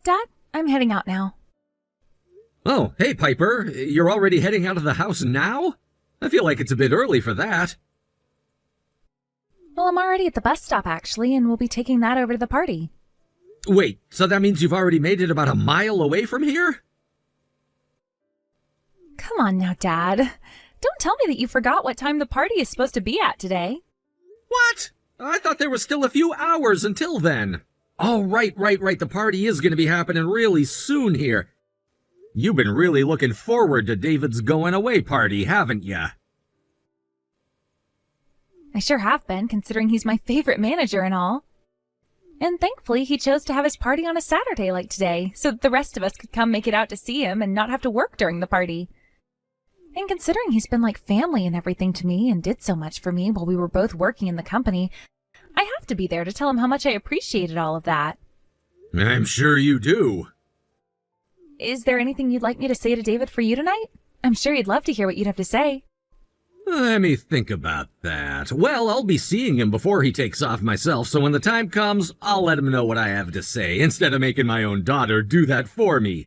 Dad, I'm heading out now. Oh, hey, Piper. You're already heading out of the house now? I feel like it's a bit early for that. Well, I'm already at the bus stop, actually, and we'll be taking that over to the party. Wait, so that means you've already made it about a mile away from here? Come on now, Dad. Don't tell me that you forgot what time the party is supposed to be at today. What? I thought there was still a few hours until then. Oh, right. The party is going to be happening really soon here. You've been really looking forward to David's going away party, haven't ya? I sure have been, considering he's my favorite manager and all. And thankfully, he chose to have his party on a Saturday like today, so that the rest of us could come make it out to see him and not have to work during the party. And considering he's been like family and everything to me and did so much for me while we were both working in the company, I have to be there to tell him how much I appreciated all of that. I'm sure you do. Is there anything you'd like me to say to David for you tonight? I'm sure he'd love to hear what you'd have to say. Let me think about that. Well, I'll be seeing him before he takes off myself, so when the time comes, I'll let him know what I have to say, instead of making my own daughter do that for me.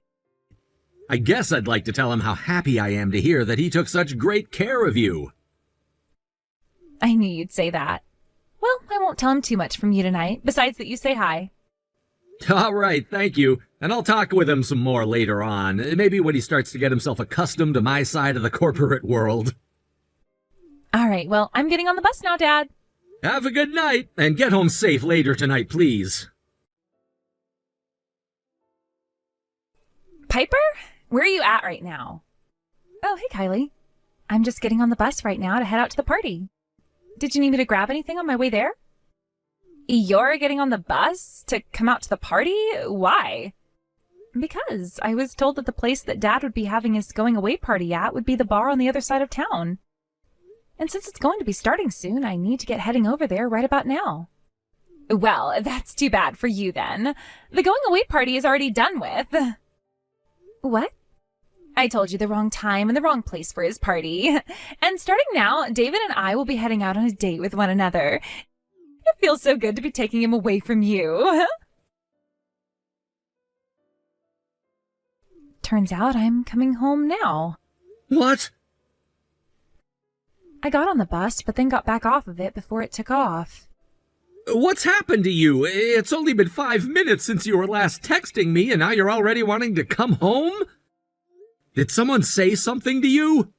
I guess I'd like to tell him how happy I am to hear that he took such great care of you. I knew you'd say that. Well, I won't tell him too much from you tonight, besides that you say hi. All right, thank you. And I'll talk with him some more later on, maybe when he starts to get himself accustomed to my side of the corporate world. All right, well, I'm getting on the bus now, Dad. Have a good night, and get home safe later tonight, please. Piper? Where are you at right now? Oh, hey, Kylie. I'm just getting on the bus right now to head out to the party. Did you need me to grab anything on my way there? You're getting on the bus to come out to the party? Why? Because I was told that the place that Dad would be having his going away party at would be the bar on the other side of town. And since it's going to be starting soon, I need to get heading over there right about now. Well, that's too bad for you then. The going away party is already done with. What? I told you the wrong time and the wrong place for his party. And starting now, David and I will be heading out on a date with one another. It feels so good to be taking him away from you. Turns out I'm coming home now. What? I got on the bus, but then got back off of it before it took off. What's happened to you? It's only been 5 minutes since you were last texting me, and now you're already wanting to come home? Did someone say something to you?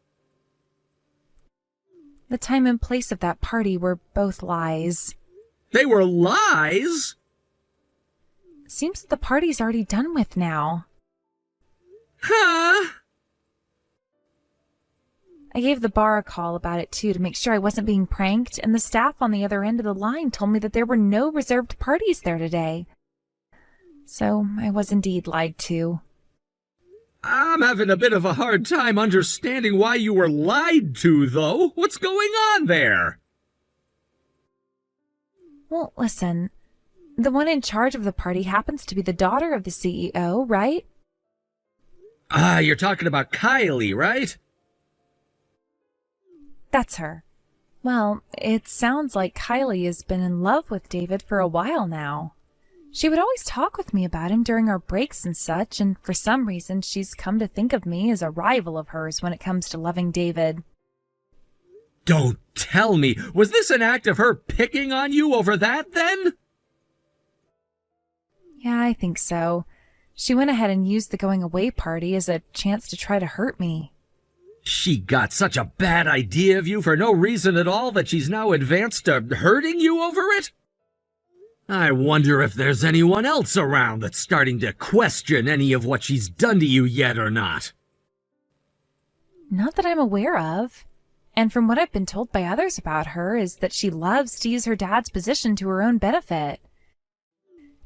The time and place of that party were both lies. They were lies? Seems that the party's already done with now. Huh? I gave the bar a call about it too to make sure I wasn't being pranked, and the staff on the other end of the line told me that there were no reserved parties there today. So I was indeed lied to. I'm having a bit of a hard time understanding why you were lied to, though. What's going on there? Well, listen, the one in charge of the party happens to be the daughter of the CEO, right? You're talking about Kylie, right? That's her. Well, it sounds like Kylie has been in love with David for a while now. She would always talk with me about him during our breaks and such, and for some reason she's come to think of me as a rival of hers when it comes to loving David. Don't tell me! Was this an act of her picking on you over that, then? Yeah, I think so. She went ahead and used the going away party as a chance to try to hurt me. She got such a bad idea of you for no reason at all that she's now advanced to hurting you over it? I wonder if there's anyone else around that's starting to question any of what she's done to you yet or not. Not that I'm aware of. And from what I've been told by others about her is that she loves to use her dad's position to her own benefit.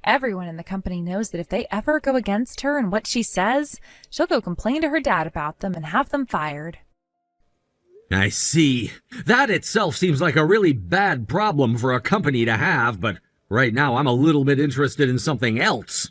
Everyone in the company knows that if they ever go against her and what she says, she'll go complain to her dad about them and have them fired. I see. That itself seems like a really bad problem for a company to have, but right now I'm a little bit interested in something else.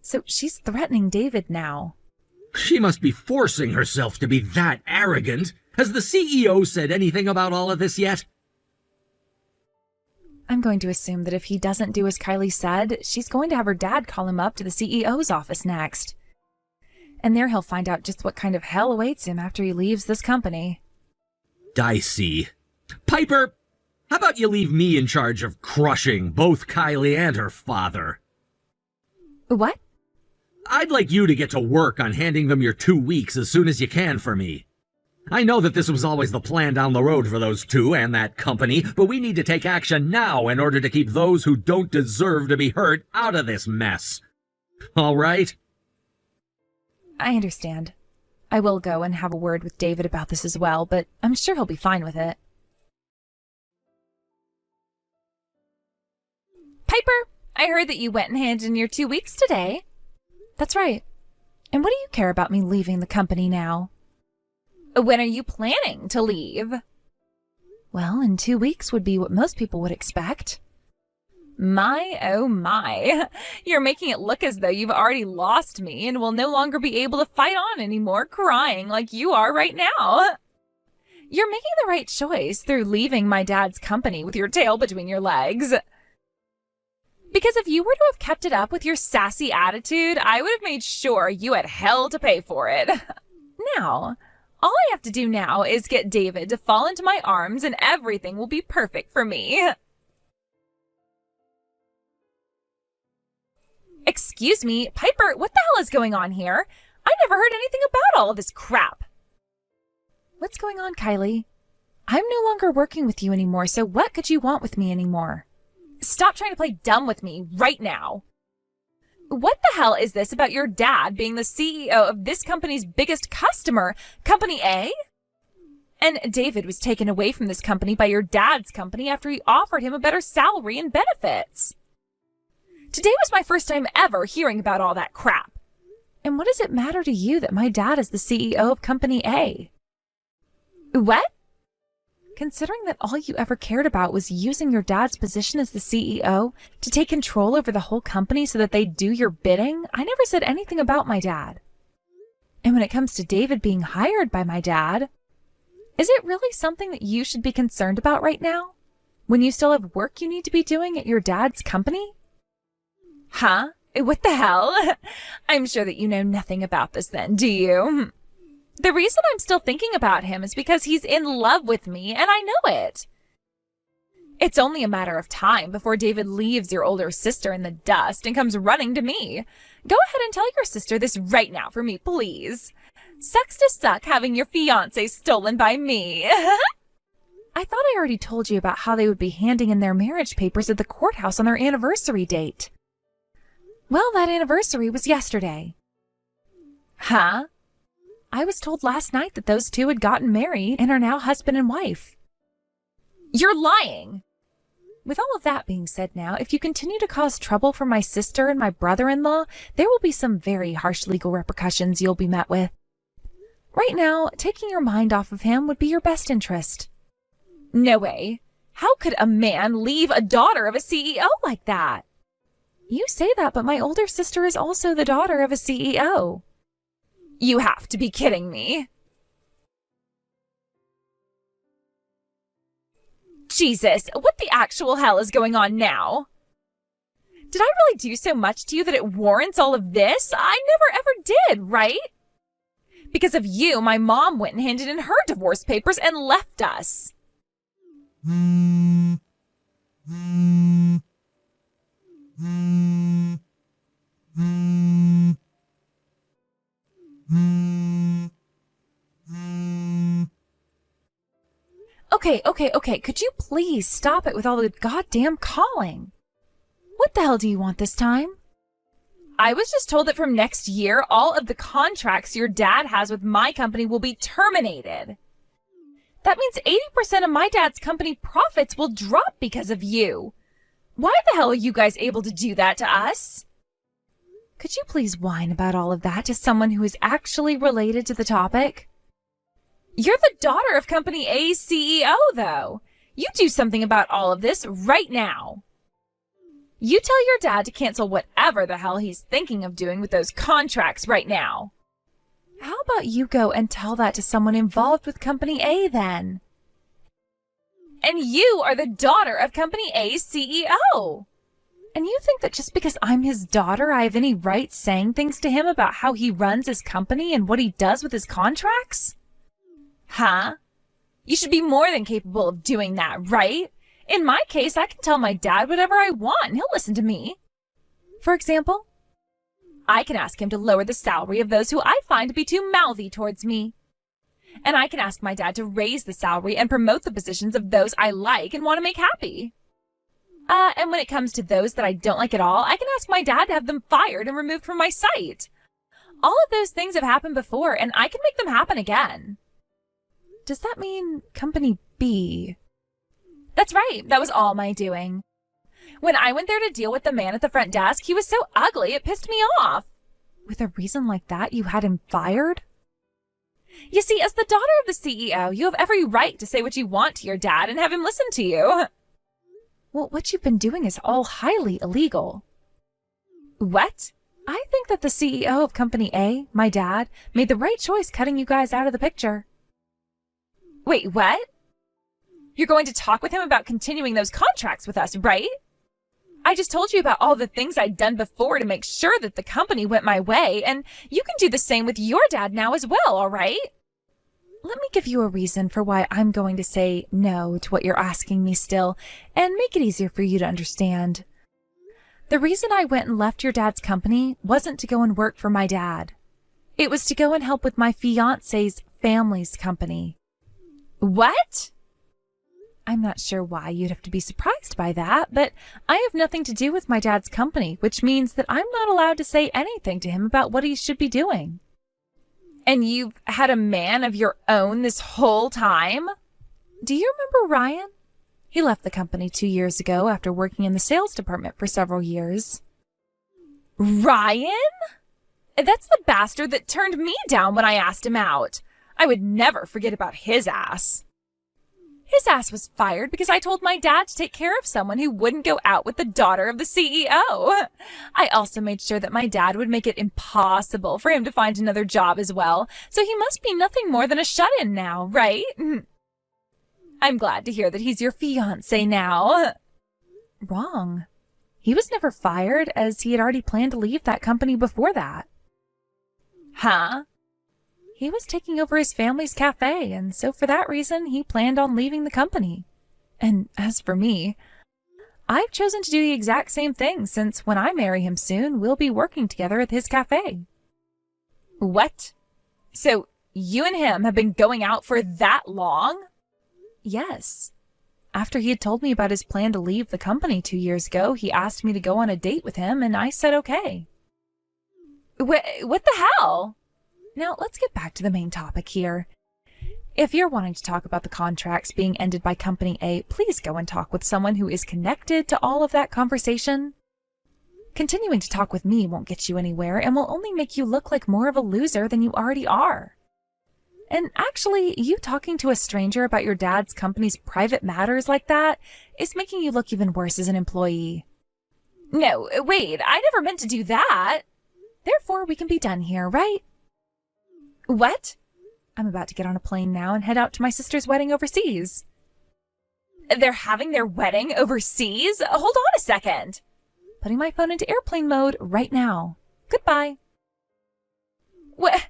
So she's threatening David now. She must be forcing herself to be that arrogant. Has the CEO said anything about all of this yet? I'm going to assume that if he doesn't do as Kylie said, she's going to have her dad call him up to the CEO's office next. And there he'll find out just what kind of hell awaits him after he leaves this company. Dicey. Piper, how about you leave me in charge of crushing both Kylie and her father? What? I'd like you to get to work on handing them your 2 weeks as soon as you can for me. I know that this was always the plan down the road for those two and that company, but we need to take action now in order to keep those who don't deserve to be hurt out of this mess. All right? I understand. I will go and have a word with David about this as well, but I'm sure he'll be fine with it. Piper, I heard that you went and handed in your 2 weeks today. That's right. And what do you care about me leaving the company now? When are you planning to leave? Well, in 2 weeks would be what most people would expect. My, oh my. You're making it look as though you've already lost me and will no longer be able to fight on anymore crying like you are right now. You're making the right choice through leaving my dad's company with your tail between your legs. Because if you were to have kept it up with your sassy attitude, I would have made sure you had hell to pay for it. Now, all I have to do now is get David to fall into my arms and everything will be perfect for me. Excuse me, Piper, what the hell is going on here? I never heard anything about all of this crap. What's going on, Kylie? I'm no longer working with you anymore, so what could you want with me anymore? Stop trying to play dumb with me right now. What the hell is this about your dad being the CEO of this company's biggest customer, Company A? And David was taken away from this company by your dad's company after he offered him a better salary and benefits. Today was my first time ever hearing about all that crap. And what does it matter to you that my dad is the CEO of Company A? What? Considering that all you ever cared about was using your dad's position as the CEO to take control over the whole company so that they'd do your bidding, I never said anything about my dad. And when it comes to David being hired by my dad, is it really something that you should be concerned about right now? When you still have work you need to be doing at your dad's company? Huh? What the hell? I'm sure that you know nothing about this then, do you? The reason I'm still thinking about him is because he's in love with me, and I know it. It's only a matter of time before David leaves your older sister in the dust and comes running to me. Go ahead and tell your sister this right now for me, please. Sucks to suck having your fiancé stolen by me. I thought I already told you about how they would be handing in their marriage papers at the courthouse on their anniversary date. Well, that anniversary was yesterday. Huh? I was told last night that those two had gotten married and are now husband and wife. You're lying! With all of that being said now, if you continue to cause trouble for my sister and my brother-in-law, there will be some very harsh legal repercussions you'll be met with. Right now, taking your mind off of him would be your best interest. No way. How could a man leave a daughter of a CEO like that? You say that, but my older sister is also the daughter of a CEO. You have to be kidding me. Jesus, what the actual hell is going on now? Did I really do so much to you that it warrants all of this? I never ever did, right? Because of you, my mom went and handed in her divorce papers and left us. Okay. Could you please stop it with all the goddamn calling? What the hell do you want this time? I was just told that from next year, all of the contracts your dad has with my company will be terminated. That means 80% of my dad's company profits will drop because of you. Why the hell are you guys able to do that to us? Could you please whine about all of that to someone who is actually related to the topic? You're the daughter of Company A's CEO, though. You do something about all of this right now. You tell your dad to cancel whatever the hell he's thinking of doing with those contracts right now. How about you go and tell that to someone involved with Company A, then? And you are the daughter of Company A's CEO. And you think that just because I'm his daughter, I have any right saying things to him about how he runs his company and what he does with his contracts? Huh? You should be more than capable of doing that, right? In my case, I can tell my dad whatever I want and he'll listen to me. For example, I can ask him to lower the salary of those who I find to be too mouthy towards me. And I can ask my dad to raise the salary and promote the positions of those I like and want to make happy. And when it comes to those that I don't like at all, I can ask my dad to have them fired and removed from my site. All of those things have happened before, and I can make them happen again. Does that mean Company B? That's right. That was all my doing. When I went there to deal with the man at the front desk, he was so ugly it pissed me off. With a reason like that, you had him fired? You see, as the daughter of the CEO, you have every right to say what you want to your dad and have him listen to you. Well, what you've been doing is all highly illegal. What? I think that the CEO of Company A, my dad, made the right choice cutting you guys out of the picture. Wait, what? You're going to talk with him about continuing those contracts with us, right? I just told you about all the things I'd done before to make sure that the company went my way, and you can do the same with your dad now as well, all right? Let me give you a reason for why I'm going to say no to what you're asking me still, and make it easier for you to understand. The reason I went and left your dad's company wasn't to go and work for my dad. It was to go and help with my fiancé's family's company. What? I'm not sure why you'd have to be surprised by that, but I have nothing to do with my dad's company, which means that I'm not allowed to say anything to him about what he should be doing. And you've had a man of your own this whole time? Do you remember Ryan? He left the company 2 years ago after working in the sales department for several years. Ryan? That's the bastard that turned me down when I asked him out. I would never forget about his ass. His ass was fired because I told my dad to take care of someone who wouldn't go out with the daughter of the CEO. I also made sure that my dad would make it impossible for him to find another job as well, so he must be nothing more than a shut-in now, right? I'm glad to hear that he's your fiancé now. Wrong. He was never fired, as he had already planned to leave that company before that. Huh? He was taking over his family's cafe, and so for that reason, he planned on leaving the company. And as for me, I've chosen to do the exact same thing, since when I marry him soon, we'll be working together at his cafe. What? So you and him have been going out for that long? Yes. After he had told me about his plan to leave the company 2 years ago, he asked me to go on a date with him, and I said okay. What the hell? Now, let's get back to the main topic here. If you're wanting to talk about the contracts being ended by Company A, please go and talk with someone who is connected to all of that conversation. Continuing to talk with me won't get you anywhere and will only make you look like more of a loser than you already are. And actually, you talking to a stranger about your dad's company's private matters like that is making you look even worse as an employee. No, wait, I never meant to do that. Therefore, we can be done here, right? What? I'm about to get on a plane now and head out to my sister's wedding overseas. They're having their wedding overseas? Hold on a second. Putting my phone into airplane mode right now. Goodbye. What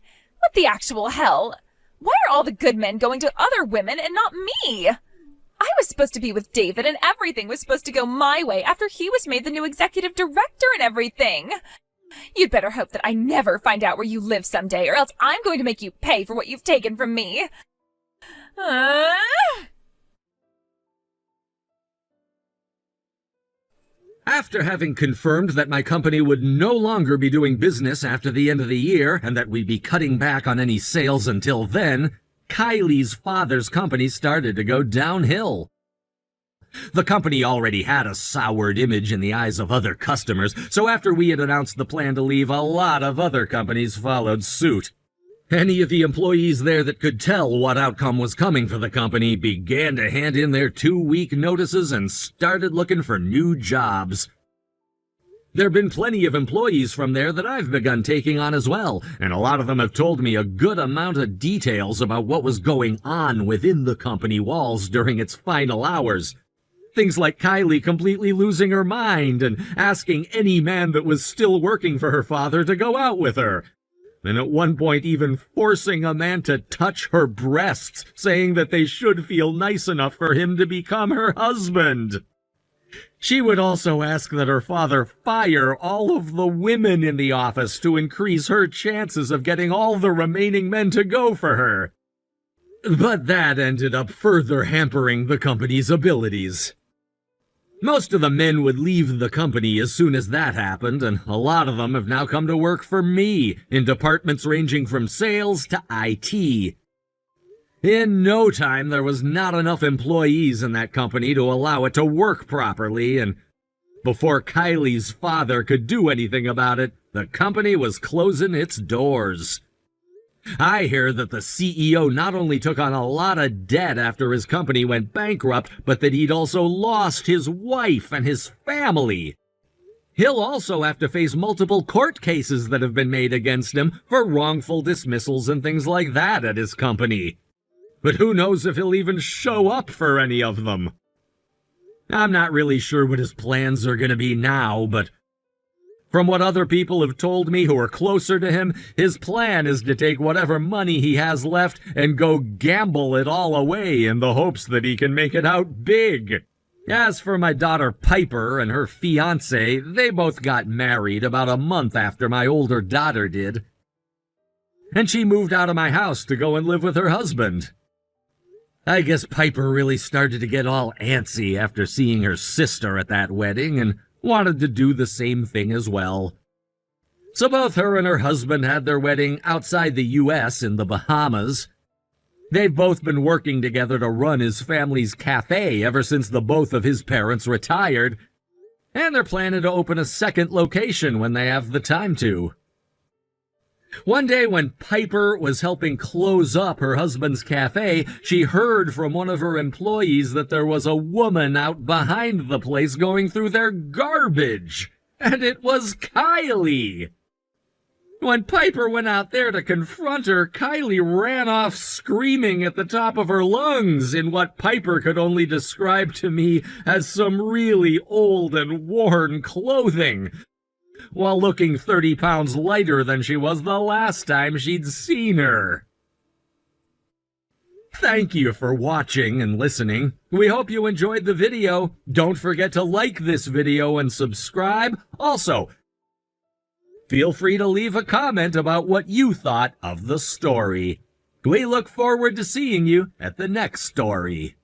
the actual hell? Why are all the good men going to other women and not me? I was supposed to be with David and everything was supposed to go my way after he was made the new executive director and everything. You'd better hope that I never find out where you live someday, or else I'm going to make you pay for what you've taken from me. After having confirmed that my company would no longer be doing business after the end of the year, and that we'd be cutting back on any sales until then, Kylie's father's company started to go downhill. The company already had a soured image in the eyes of other customers, so after we had announced the plan to leave, a lot of other companies followed suit. Any of the employees there that could tell what outcome was coming for the company began to hand in their 2-week notices and started looking for new jobs. There have been plenty of employees from there that I've begun taking on as well, and a lot of them have told me a good amount of details about what was going on within the company walls during its final hours. Things like Kylie completely losing her mind and asking any man that was still working for her father to go out with her. And at one point even forcing a man to touch her breasts, saying that they should feel nice enough for him to become her husband. She would also ask that her father fire all of the women in the office to increase her chances of getting all the remaining men to go for her. But that ended up further hampering the company's abilities. Most of the men would leave the company as soon as that happened, and a lot of them have now come to work for me in departments ranging from sales to IT. In no time, there was not enough employees in that company to allow it to work properly, and before Kylie's father could do anything about it, the company was closing its doors. I hear that the CEO not only took on a lot of debt after his company went bankrupt, but that he'd also lost his wife and his family. He'll also have to face multiple court cases that have been made against him for wrongful dismissals and things like that at his company. But who knows if he'll even show up for any of them. I'm not really sure what his plans are going to be now, but from what other people have told me who are closer to him, his plan is to take whatever money he has left and go gamble it all away in the hopes that he can make it out big. As for my daughter Piper and her fiancé, they both got married about a month after my older daughter did. And she moved out of my house to go and live with her husband. I guess Piper really started to get all antsy after seeing her sister at that wedding and wanted to do the same thing as well. So both her and her husband had their wedding outside the U.S. in the Bahamas. They've both been working together to run his family's cafe ever since the both of his parents retired, and they're planning to open a second location when they have the time to. One day when Piper was helping close up her husband's cafe, she heard from one of her employees that there was a woman out behind the place going through their garbage. And it was Kylie. When Piper went out there to confront her, Kylie ran off screaming at the top of her lungs in what Piper could only describe to me as some really old and worn clothing, while looking 30 pounds lighter than she was the last time she'd seen her. Thank you for watching and listening. We hope you enjoyed the video. Don't forget to like this video and subscribe. Also, feel free to leave a comment about what you thought of the story. We look forward to seeing you at the next story.